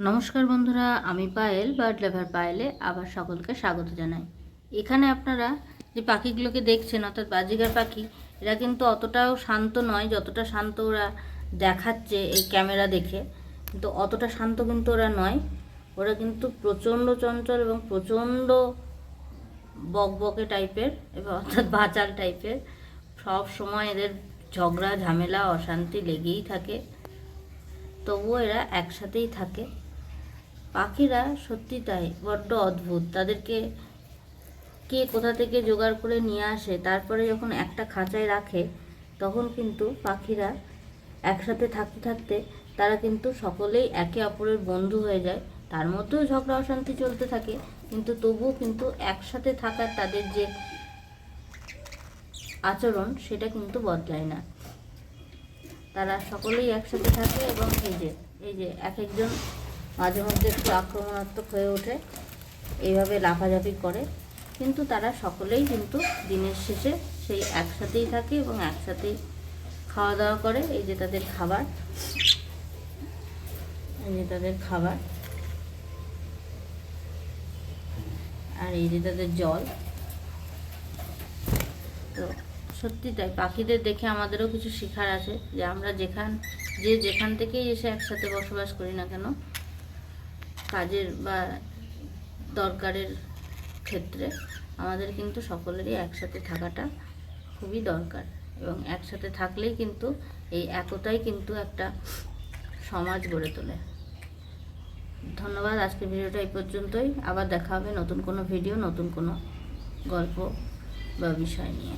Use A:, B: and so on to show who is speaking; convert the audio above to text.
A: নমস্কার বন্ধুরা, আমি পায়েল বার্ড লাভার পায়েলে আবার সকলকে স্বাগত জানাই। এখানে আপনারা যে পাখিগুলোকে দেখছেন অর্থাৎ বাজিগার পাখি, এরা কিন্তু অতটাও শান্ত নয় যতটা শান্ত ওরা দেখাচ্ছে এই ক্যামেরা দেখে। কিন্তু অতটা শান্ত কিন্তু ওরা নয়, ওরা কিন্তু প্রচণ্ড চঞ্চল এবং প্রচণ্ড বকবকে টাইপের এবং অর্থাৎ বাচাল টাইপের। সব সময় এদের ঝগড়া ঝামেলা অশান্তি লেগেই থাকে, তবুও এরা একসাথেই থাকে। পাখিরা সত্যি তাই বড্ড অদ্ভুত। তাদেরকে কে কোথা থেকে জোগাড় করে নিয়ে আসে, তারপরে যখন একটা খাঁচায় রাখে তখন কিন্তু পাখিরা একসাথে থাকতে থাকতে তারা কিন্তু সকলেই একে অপরের বন্ধু হয়ে যায়। তার মধ্যেও ঝগড়া অশান্তি চলতে থাকে, কিন্তু তবুও কিন্তু একসাথে থাকার তাদের যে আচরণ সেটা কিন্তু বদলায় না। তারা সকলেই একসাথে থাকে এবং এই যে এক একজন মাঝে মধ্যে একটু আক্রমণাত্মক হয়ে ওঠে, এইভাবে লাফাঝাফি করে, কিন্তু তারা সকলেই কিন্তু দিনের শেষে সেই একসাথেই থাকে এবং একসাথেই খাওয়া দাওয়া করে। এই যে তাদের খাবার, আর এই যে তাদের জল। তো সত্যি তাই, পাখিদের দেখে আমাদেরও কিছু শেখার আছে, যে আমরা যেখান থেকেই এসে একসাথে বসবাস করি না কেন, কাজের বা দরকারের ক্ষেত্রে আমাদের কিন্তু সকলেরই একসাথে থাকাটা খুবই দরকার, এবং একসাথে থাকলেই কিন্তু এই একতাই কিন্তু একটা সমাজ গড়ে তোলে। ধন্যবাদ। আজকের ভিডিওটা এই পর্যন্তই। আবার দেখা হবে নতুন কোনো ভিডিও, নতুন কোনো গল্প বা বিষয় নিয়ে।